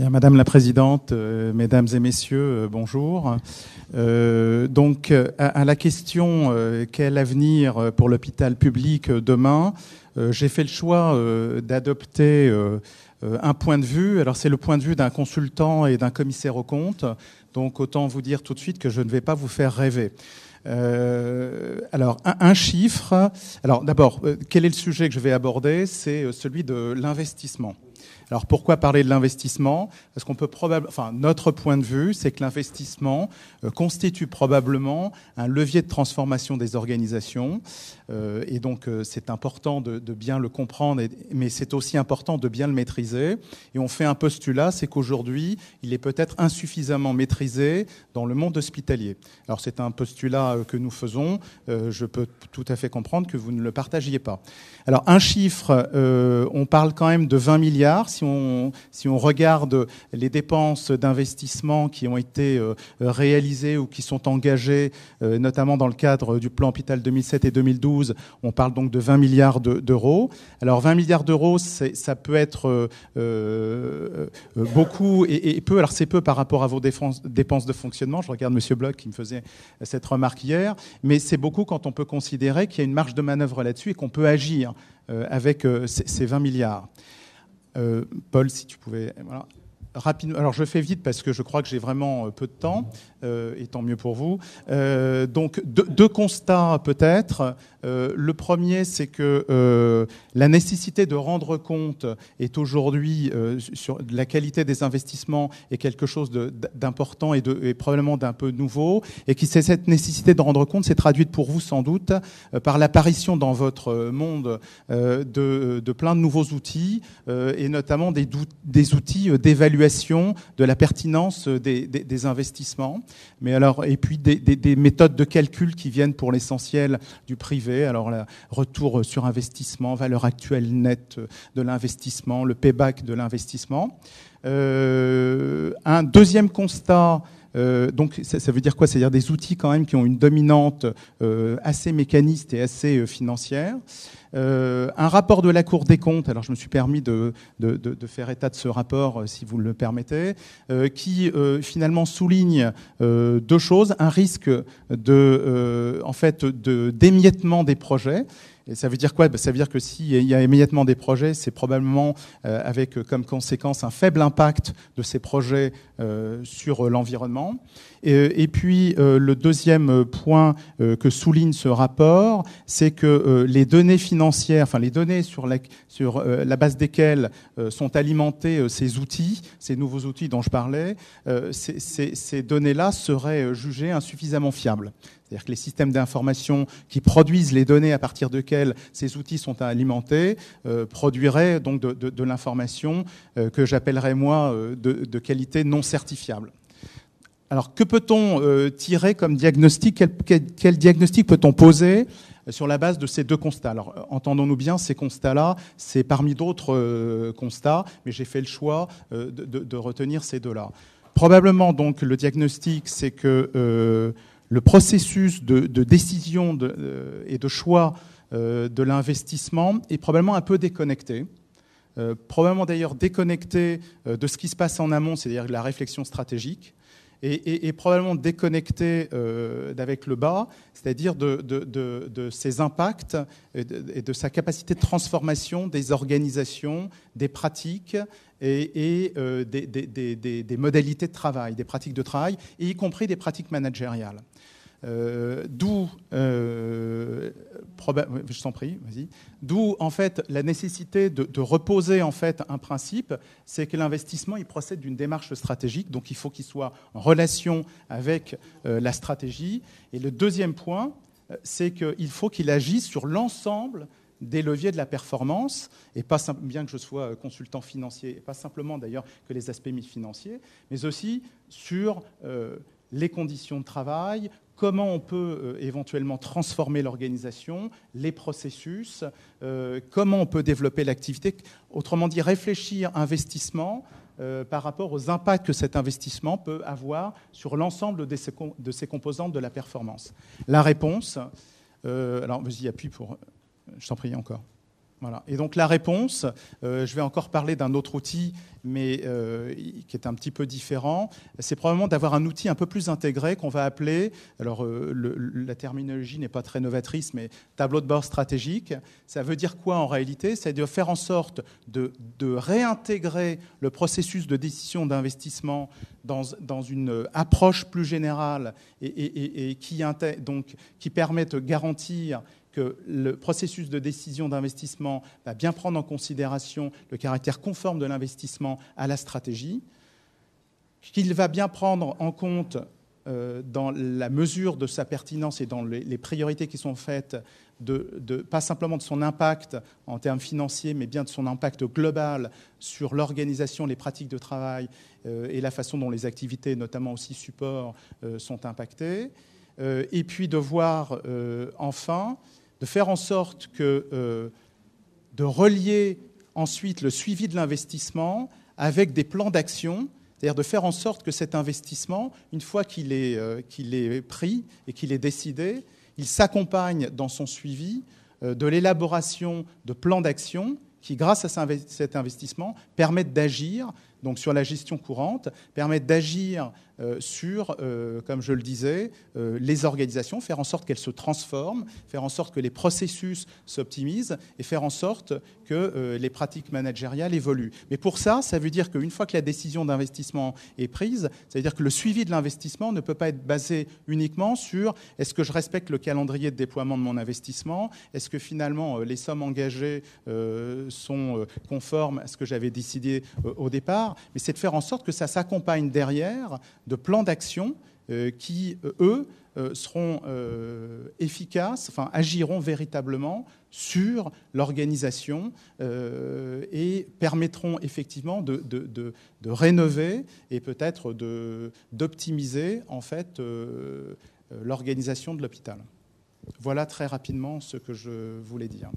Bien, Madame la Présidente, Mesdames et Messieurs, bonjour. Donc, à la question quel avenir pour l'hôpital public demain, j'ai fait le choix d'adopter un point de vue. Alors, c'est le point de vue d'un consultant et d'un commissaire aux comptes. Donc, autant vous dire tout de suite que je ne vais pas vous faire rêver. Alors, un chiffre. Alors, d'abord, quel est le sujet que je vais aborder? C'est celui de l'investissement. Alors pourquoi parler de l'investissement? Parce qu'on peut notre point de vue, c'est que l'investissement constitue probablement un levier de transformation des organisations. Et donc c'est important de bien le comprendre, mais c'est aussi important de bien le maîtriser. Et on fait un postulat, c'est qu'aujourd'hui, il est peut-être insuffisamment maîtrisé dans le monde hospitalier. Alors c'est un postulat que nous faisons. Je peux tout à fait comprendre que vous ne le partagiez pas. Alors un chiffre, on parle quand même de 20 milliards. Si on regarde les dépenses d'investissement qui ont été réalisées ou qui sont engagées, notamment dans le cadre du plan Hôpital 2007 et 2012, on parle donc de 20 milliards d'euros. Alors 20 milliards d'euros, ça peut être beaucoup et peu. Alors c'est peu par rapport à vos dépenses de fonctionnement. Je regarde Monsieur Bloch qui me faisait cette remarque hier. Mais c'est beaucoup quand on peut considérer qu'il y a une marge de manœuvre là-dessus et qu'on peut agir avec ces 20 milliards. Paul, si tu pouvais... Voilà. Rapidement. Alors je fais vite parce que je crois que j'ai vraiment peu de temps, et tant mieux pour vous. Donc deux constats peut-être. Le premier, c'est que la nécessité de rendre compte est aujourd'hui sur la qualité des investissements est quelque chose d'important et probablement d'un peu nouveau, et qui c'est cette nécessité de rendre compte s'est traduite pour vous sans doute par l'apparition dans votre monde de plein de nouveaux outils, et notamment des outils d'évaluation de la pertinence des investissements, mais alors et puis des méthodes de calcul qui viennent pour l'essentiel du privé. Alors le retour sur investissement, valeur actuelle nette de l'investissement, le payback de l'investissement. Un deuxième constat. Donc ça veut dire quoi? C'est-à-dire des outils quand même qui ont une dominante assez mécaniste et assez financière. Un rapport de la Cour des comptes, alors je me suis permis de faire état de ce rapport, si vous le permettez, qui finalement souligne deux choses. Un risque d'émiettement des projets. Et ça veut dire quoi? Ça veut dire que s'il y a émiettement des projets, c'est probablement avec comme conséquence un faible impact de ces projets sur l'environnement. Et puis le deuxième point que souligne ce rapport, c'est que les données financières, enfin les données sur la base desquelles sont alimentés ces outils, ces nouveaux outils dont je parlais, ces données-là seraient jugées insuffisamment fiables. C'est-à-dire que les systèmes d'information qui produisent les données à partir desquelles ces outils sont alimentés produiraient donc de l'information que j'appellerais moi de qualité non certifiable. Alors que peut-on tirer comme diagnostic? Quel diagnostic peut-on poser sur la base de ces deux constats? Alors entendons-nous bien, ces constats-là, c'est parmi d'autres constats, mais j'ai fait le choix de retenir ces deux-là. Probablement donc le diagnostic, c'est que le processus de décision et de choix de l'investissement est probablement un peu déconnecté. Probablement d'ailleurs déconnecté de ce qui se passe en amont, c'est-à-dire de la réflexion stratégique, et probablement déconnecté d'avec le bas, c'est-à-dire de ses impacts et de sa capacité de transformation des organisations, des pratiques et des modalités de travail, des pratiques de travail, et y compris des pratiques managériales. D'où, je t'en prie, vas-y. D'où en fait la nécessité de reposer en fait un principe, c'est que l'investissement il procède d'une démarche stratégique, donc il faut qu'il soit en relation avec la stratégie. Et le deuxième point, c'est qu'il faut qu'il agisse sur l'ensemble des leviers de la performance, et pas bien que je sois consultant financier, et pas simplement d'ailleurs que les aspects financiers, mais aussi sur les conditions de travail, comment on peut éventuellement transformer l'organisation, les processus, comment on peut développer l'activité. Autrement dit, réfléchir investissement par rapport aux impacts que cet investissement peut avoir sur l'ensemble de ces composantes de la performance. La réponse, alors vas-y, appuie pour... Je t'en prie encore. Voilà. Et donc la réponse, je vais encore parler d'un autre outil, mais qui est un petit peu différent. C'est probablement d'avoir un outil un peu plus intégré qu'on va appeler, alors la terminologie n'est pas très novatrice, mais tableau de bord stratégique. Ça veut dire quoi en réalité? C'est de faire en sorte de réintégrer le processus de décision d'investissement dans une approche plus générale et qui permet de garantir que le processus de décision d'investissement va bien prendre en considération le caractère conforme de l'investissement à la stratégie, qu'il va bien prendre en compte dans la mesure de sa pertinence et dans les priorités qui sont faites, pas simplement de son impact en termes financiers, mais bien de son impact global sur l'organisation, les pratiques de travail et la façon dont les activités, notamment aussi support, sont impactées. Et puis de voir enfin de faire en sorte de relier ensuite le suivi de l'investissement avec des plans d'action, c'est-à-dire de faire en sorte que cet investissement, une fois qu'il est pris et qu'il est décidé, il s'accompagne dans son suivi de l'élaboration de plans d'action qui, grâce à cet investissement, permettent d'agir donc sur la gestion courante, permettent d'agir sur, comme je le disais, les organisations, faire en sorte qu'elles se transforment, faire en sorte que les processus s'optimisent et faire en sorte que les pratiques managériales évoluent. Mais pour ça, ça veut dire qu'une fois que la décision d'investissement est prise, ça veut dire que le suivi de l'investissement ne peut pas être basé uniquement sur est-ce que je respecte le calendrier de déploiement de mon investissement, est-ce que finalement les sommes engagées sont conformes à ce que j'avais décidé au départ, mais c'est de faire en sorte que ça s'accompagne derrière de plans d'action qui, eux, seront efficaces, enfin agiront véritablement sur l'organisation et permettront effectivement de rénover et peut-être d'optimiser en fait l'organisation de l'hôpital. Voilà très rapidement ce que je voulais dire.